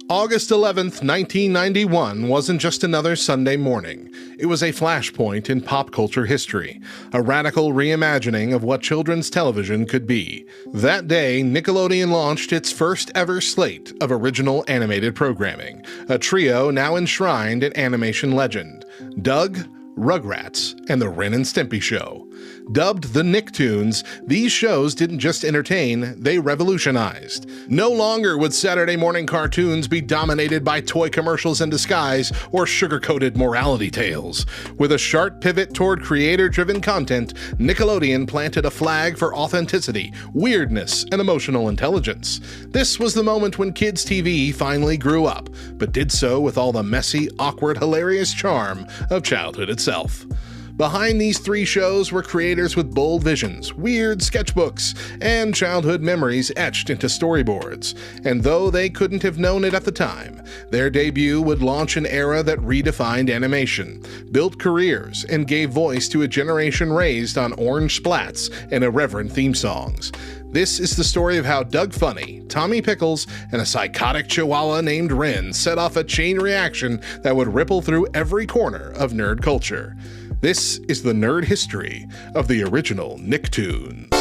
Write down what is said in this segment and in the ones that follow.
August 11th, 1991 wasn't just another Sunday morning. It was a flashpoint in pop culture history, a radical reimagining of what children's television could be. That day, Nickelodeon launched its first ever slate of original animated programming, a trio now enshrined in animation legend: Doug, Rugrats, and the Ren Stimpy Show. Dubbed the Nicktoons, these shows didn't just entertain, they revolutionized. No longer would Saturday morning cartoons be dominated by toy commercials in disguise or sugar-coated morality tales. With a sharp pivot toward creator-driven content, Nickelodeon planted a flag for authenticity, weirdness, and emotional intelligence. This was the moment when kids' TV finally grew up, but did so with all the messy, awkward, hilarious charm of childhood itself. Behind these three shows were creators with bold visions, weird sketchbooks, and childhood memories etched into storyboards. And though they couldn't have known it at the time, their debut would launch an era that redefined animation, built careers, and gave voice to a generation raised on orange splats and irreverent theme songs. This is the story of how Doug Funny, Tommy Pickles, and a psychotic chihuahua named Ren set off a chain reaction that would ripple through every corner of nerd culture. This is the nerd history of the original Nicktoons.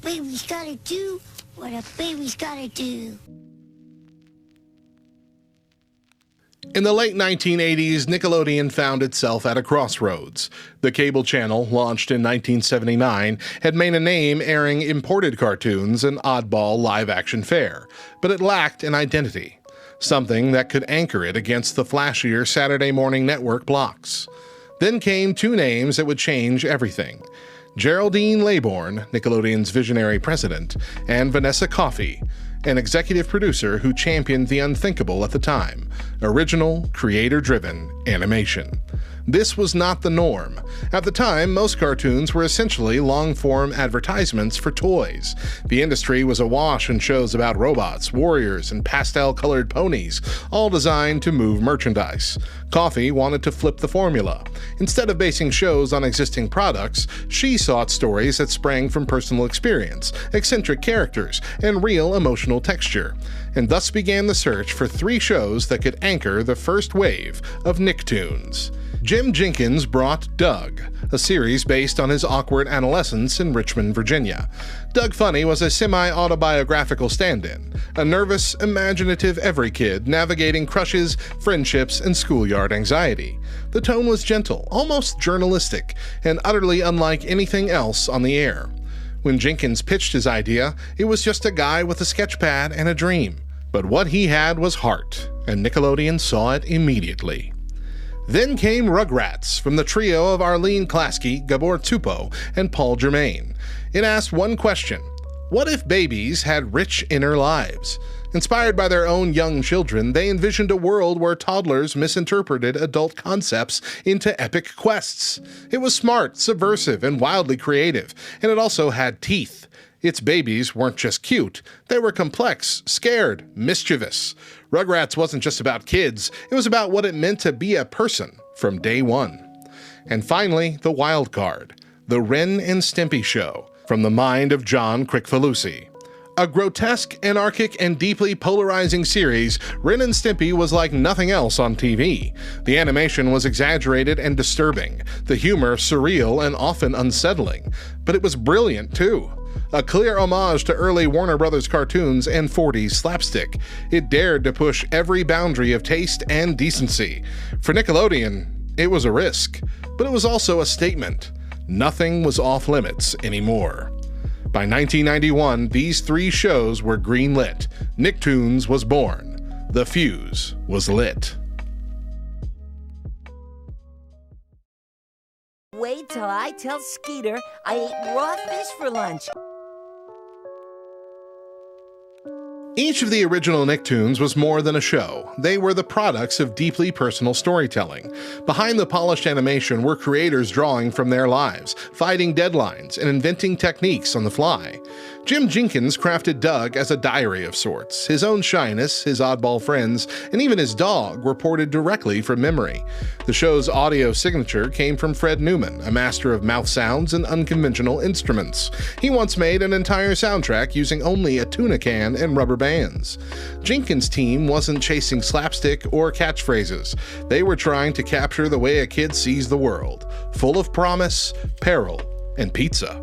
Baby's gotta do what a baby's gotta do. In the late 1980s, Nickelodeon found itself at a crossroads. The cable channel, launched in 1979, had made a name airing imported cartoons and oddball live-action fare, but it lacked an identity, something that could anchor it against the flashier Saturday morning network blocks. Then came two names that would change everything: Geraldine Laybourne, Nickelodeon's visionary president, and Vanessa Coffey, an executive producer who championed the unthinkable at the time: original, creator-driven animation. This was not the norm. At the time, most cartoons were essentially long-form advertisements for toys. The industry was awash in shows about robots, warriors, and pastel-colored ponies, all designed to move merchandise. Coffey wanted to flip the formula. Instead of basing shows on existing products, she sought stories that sprang from personal experience, eccentric characters, and real emotional texture. And thus began the search for three shows that could anchor the first wave of Nicktoons. Jim Jenkins brought Doug, a series based on his awkward adolescence in Richmond, Virginia. Doug Funny was a semi-autobiographical stand-in, a nervous, imaginative every kid navigating crushes, friendships, and schoolyard anxiety. The tone was gentle, almost journalistic, and utterly unlike anything else on the air. When Jenkins pitched his idea, it was just a guy with a sketchpad and a dream. But what he had was heart, and Nickelodeon saw it immediately. Then came Rugrats, from the trio of Arlene Klasky, Gabor Tsupo, and Paul Germain. It asked one question: what if babies had rich inner lives? Inspired by their own young children, they envisioned a world where toddlers misinterpreted adult concepts into epic quests. It was smart, subversive, and wildly creative, and it also had teeth. Its babies weren't just cute, they were complex, scared, mischievous. Rugrats wasn't just about kids, it was about what it meant to be a person from day one. And finally, the wild card, the Ren and Stimpy Show, from the mind of John Kricfalusi. A grotesque, anarchic, and deeply polarizing series, Ren and Stimpy was like nothing else on TV. The animation was exaggerated and disturbing, the humor surreal and often unsettling. But it was brilliant, too. A clear homage to early Warner Brothers cartoons and 40s slapstick. It dared to push every boundary of taste and decency. For Nickelodeon, it was a risk, but it was also a statement. Nothing was off limits anymore. By 1991, these three shows were greenlit. Nicktoons was born. The fuse was lit. Wait till I tell Skeeter I ate raw fish for lunch. Each of the original Nicktoons was more than a show. They were the products of deeply personal storytelling. Behind the polished animation were creators drawing from their lives, fighting deadlines, and inventing techniques on the fly. Jim Jenkins crafted Doug as a diary of sorts. His own shyness, his oddball friends, and even his dog were ported directly from memory. The show's audio signature came from Fred Newman, a master of mouth sounds and unconventional instruments. He once made an entire soundtrack using only a tuna-can and rubber bands. Jenkins' team wasn't chasing slapstick or catchphrases. They were trying to capture the way a kid sees the world, full of promise, peril, and pizza.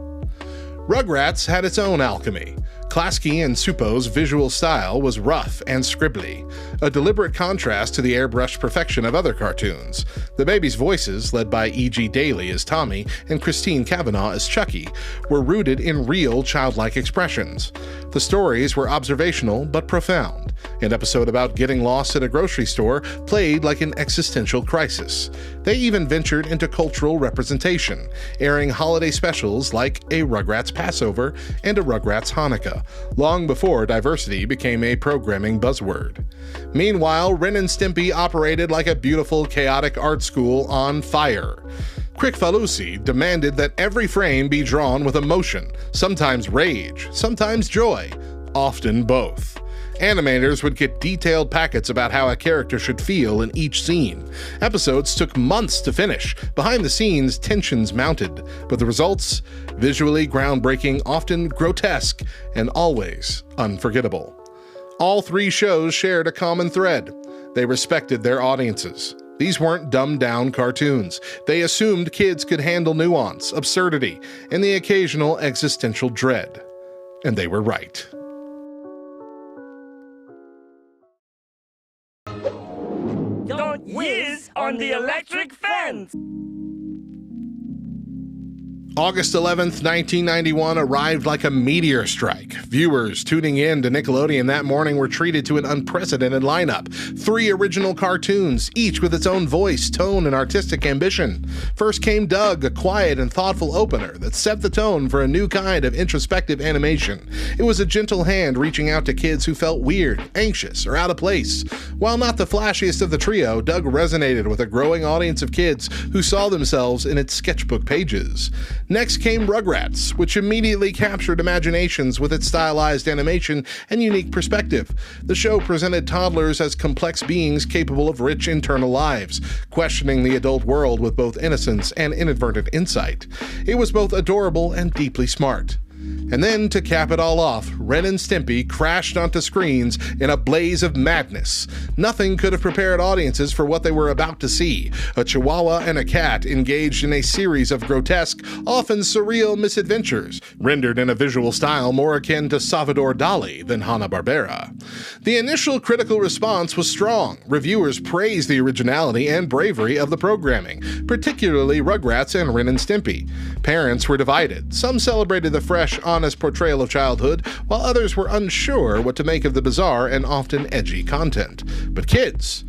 Rugrats had its own alchemy. Klasky and Supo's visual style was rough and scribbly, a deliberate contrast to the airbrushed perfection of other cartoons. The babies' voices, led by E.G. Daly as Tommy and Christine Cavanaugh as Chucky, were rooted in real childlike expressions. The stories were observational but profound. An episode about getting lost at a grocery store played like an existential crisis. They even ventured into cultural representation, airing holiday specials like a Rugrats Passover and a Rugrats Hanukkah, long before diversity became a programming buzzword. Meanwhile, Ren and Stimpy operated like a beautiful, chaotic art school on fire. Kricfalusi demanded that every frame be drawn with emotion, sometimes rage, sometimes joy, often both. Animators would get detailed packets about how a character should feel in each scene. Episodes took months to finish. Behind the scenes, tensions mounted, but the results? Visually groundbreaking, often grotesque, and always unforgettable. All three shows shared a common thread. They respected their audiences. These weren't dumbed-down cartoons. They assumed kids could handle nuance, absurdity, and the occasional existential dread. And they were right. Don't whiz on the electric fence! August 11th, 1991 arrived like a meteor strike. Viewers tuning in to Nickelodeon that morning were treated to an unprecedented lineup. 3 original cartoons, each with its own voice, tone, and artistic ambition. First came Doug, a quiet and thoughtful opener that set the tone for a new kind of introspective animation. It was a gentle hand reaching out to kids who felt weird, anxious, or out of place. While not the flashiest of the trio, Doug resonated with a growing audience of kids who saw themselves in its sketchbook pages. Next came Rugrats, which immediately captured imaginations with its stylized animation and unique perspective. The show presented toddlers as complex beings capable of rich internal lives, questioning the adult world with both innocence and inadvertent insight. It was both adorable and deeply smart. And then, to cap it all off, Ren and Stimpy crashed onto screens in a blaze of madness. Nothing could have prepared audiences for what they were about to see. A chihuahua and a cat engaged in a series of grotesque, often surreal misadventures, rendered in a visual style more akin to Salvador Dali than Hanna-Barbera. The initial critical response was strong. Reviewers praised the originality and bravery of the programming, particularly Rugrats and Ren and Stimpy. Parents were divided. Some celebrated the fresh, honest portrayal of childhood, while others were unsure what to make of the bizarre and often edgy content. But kids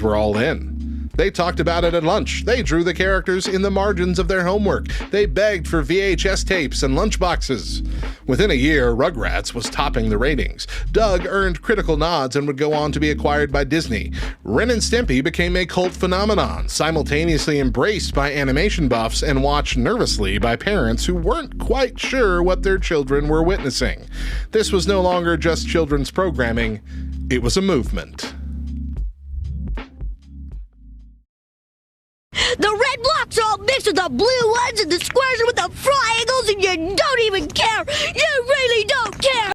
were all in. They talked about it at lunch. They drew the characters in the margins of their homework. They begged for VHS tapes and lunchboxes. Within a year, Rugrats was topping the ratings. Doug earned critical nods and would go on to be acquired by Disney. Ren and Stimpy became a cult phenomenon, simultaneously embraced by animation buffs and watched nervously by parents who weren't quite sure what their children were witnessing. This was no longer just children's programming. It was a movement. The red blocks are all mixed with the blue ones, and the squares are with the triangles, and you don't even care! You really don't care!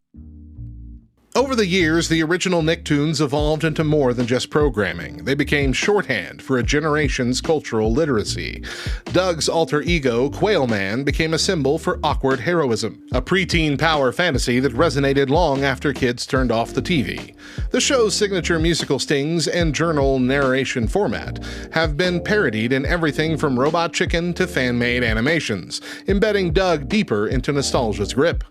Over the years, the original Nicktoons evolved into more than just programming. They became shorthand for a generation's cultural literacy. Doug's alter ego, Quail Man, became a symbol for awkward heroism, a preteen power fantasy that resonated long after kids turned off the TV. The show's signature musical stings and journal narration format have been parodied in everything from Robot Chicken to fan-made animations, embedding Doug deeper into nostalgia's grip.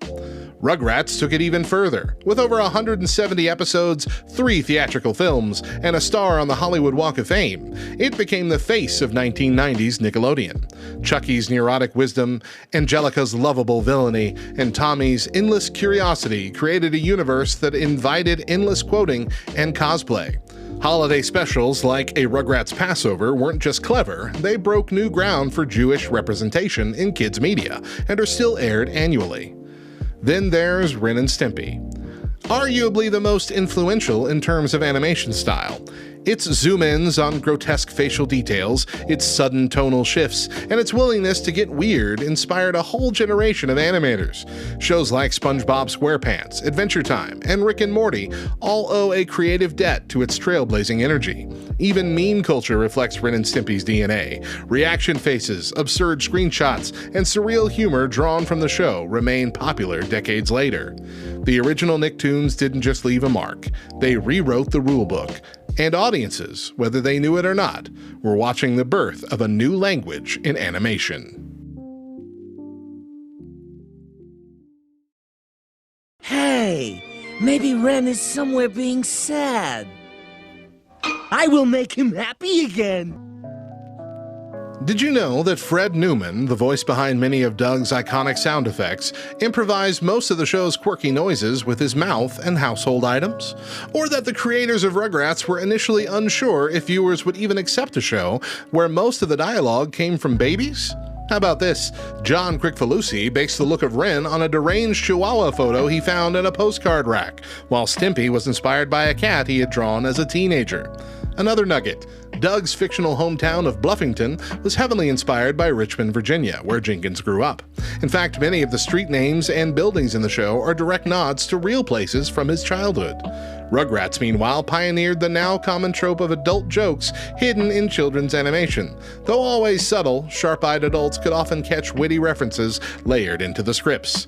Rugrats took it even further. With over 170 episodes, 3 theatrical films, and a star on the Hollywood Walk of Fame, it became the face of 1990s Nickelodeon. Chucky's neurotic wisdom, Angelica's lovable villainy, and Tommy's endless curiosity created a universe that invited endless quoting and cosplay. Holiday specials like A Rugrats Passover weren't just clever, they broke new ground for Jewish representation in kids' media, and are still aired annually. Then there's Ren and Stimpy. Arguably the most influential in terms of animation style. Its zoom-ins on grotesque facial details, its sudden tonal shifts, and its willingness to get weird inspired a whole generation of animators. Shows like SpongeBob SquarePants, Adventure Time, and Rick and Morty all owe a creative debt to its trailblazing energy. Even meme culture reflects Ren and Stimpy's DNA. Reaction faces, absurd screenshots, and surreal humor drawn from the show remain popular decades later. The original Nicktoons didn't just leave a mark, they rewrote the rulebook. And audiences, whether they knew it or not, were watching the birth of a new language in animation. Hey, maybe Ren is somewhere being sad. I will make him happy again. Did you know that Fred Newman, the voice behind many of Doug's iconic sound effects, improvised most of the show's quirky noises with his mouth and household items? Or that the creators of Rugrats were initially unsure if viewers would even accept a show where most of the dialogue came from babies? How about this? John Kricfalusi based the look of Ren on a deranged Chihuahua photo he found in a postcard rack, while Stimpy was inspired by a cat he had drawn as a teenager. Another nugget. Doug's fictional hometown of Bluffington was heavily inspired by Richmond, Virginia, where Jenkins grew up. In fact, many of the street names and buildings in the show are direct nods to real places from his childhood. Rugrats, meanwhile, pioneered the now common trope of adult jokes hidden in children's animation. Though always subtle, sharp-eyed adults could often catch witty references layered into the scripts.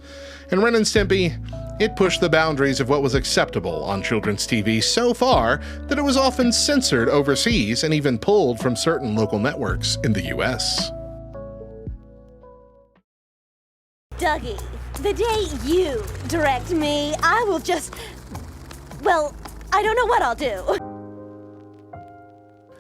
And Ren and Stimpy, it pushed the boundaries of what was acceptable on children's TV so far that it was often censored overseas and even pulled from certain local networks in the US. Dougie, the day you direct me, I will just... well, I don't know what I'll do.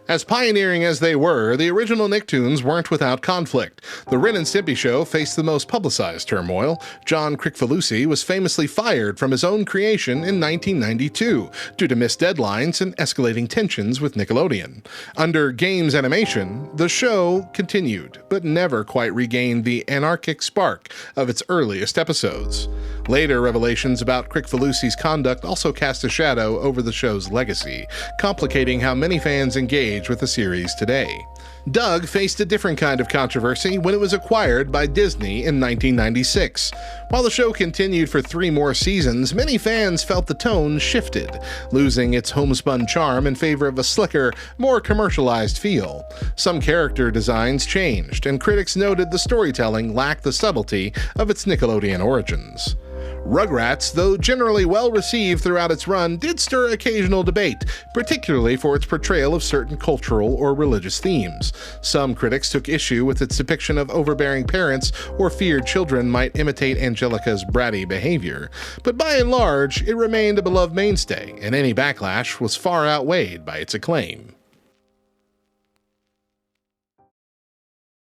As pioneering as they were, the original Nicktoons weren't without conflict. The Ren and Stimpy Show faced the most publicized turmoil. John Kricfalusi was famously fired from his own creation in 1992 due to missed deadlines and escalating tensions with Nickelodeon. Under Games Animation, the show continued, but never quite regained the anarchic spark of its earliest episodes. Later revelations about Kricfalusi's conduct also cast a shadow over the show's legacy, complicating how many fans engage with the series today. Doug faced a different kind of controversy when it was acquired by Disney in 1996. While the show continued for 3 more seasons, many fans felt the tone shifted, losing its homespun charm in favor of a slicker, more commercialized feel. Some character designs changed, and critics noted the storytelling lacked the subtlety of its Nickelodeon origins. Rugrats, though generally well received throughout its run, did stir occasional debate, particularly for its portrayal of certain cultural or religious themes. Some critics took issue with its depiction of overbearing parents or feared children might imitate Angelica's bratty behavior, but by and large, it remained a beloved mainstay, and any backlash was far outweighed by its acclaim.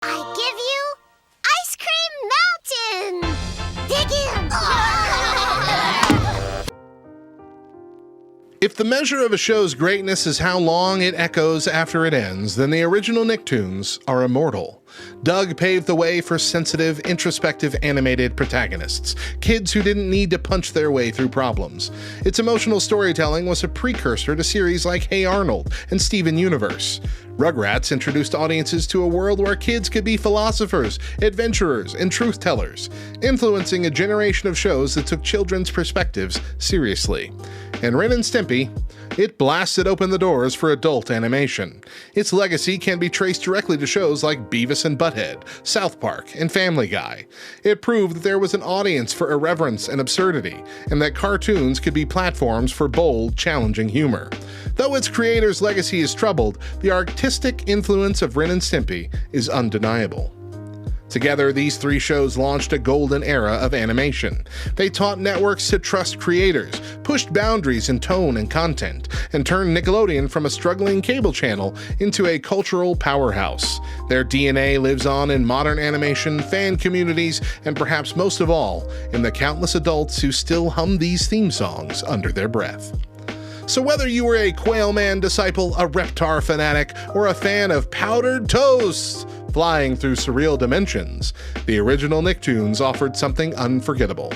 I give you Ice Cream Mountain! Dig in! If the measure of a show's greatness is how long it echoes after it ends, then the original Nicktoons are immortal. Doug paved the way for sensitive, introspective animated protagonists, kids who didn't need to punch their way through problems. Its emotional storytelling was a precursor to series like Hey Arnold and Steven Universe. Rugrats introduced audiences to a world where kids could be philosophers, adventurers, and truth-tellers, influencing a generation of shows that took children's perspectives seriously. And Ren and Stimpy, it blasted open the doors for adult animation. Its legacy can be traced directly to shows like Beavis and Butthead, South Park, and Family Guy. It proved that there was an audience for irreverence and absurdity, and that cartoons could be platforms for bold, challenging humor. Though its creator's legacy is troubled, the artistic influence of Ren and Stimpy is undeniable. Together, these three shows launched a golden era of animation. They taught networks to trust creators, pushed boundaries in tone and content, and turned Nickelodeon from a struggling cable channel into a cultural powerhouse. Their DNA lives on in modern animation, fan communities, and perhaps most of all, in the countless adults who still hum these theme songs under their breath. So whether you were a Quail Man disciple, a Reptar fanatic, or a fan of powdered toast flying through surreal dimensions, the original Nicktoons offered something unforgettable.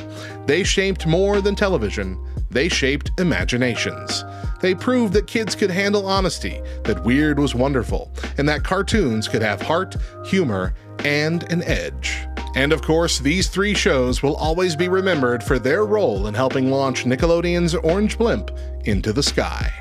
They shaped more than television, they shaped imaginations. They proved that kids could handle honesty, that weird was wonderful, and that cartoons could have heart, humor, and an edge. And of course, these three shows will always be remembered for their role in helping launch Nickelodeon's Orange Blimp into the sky.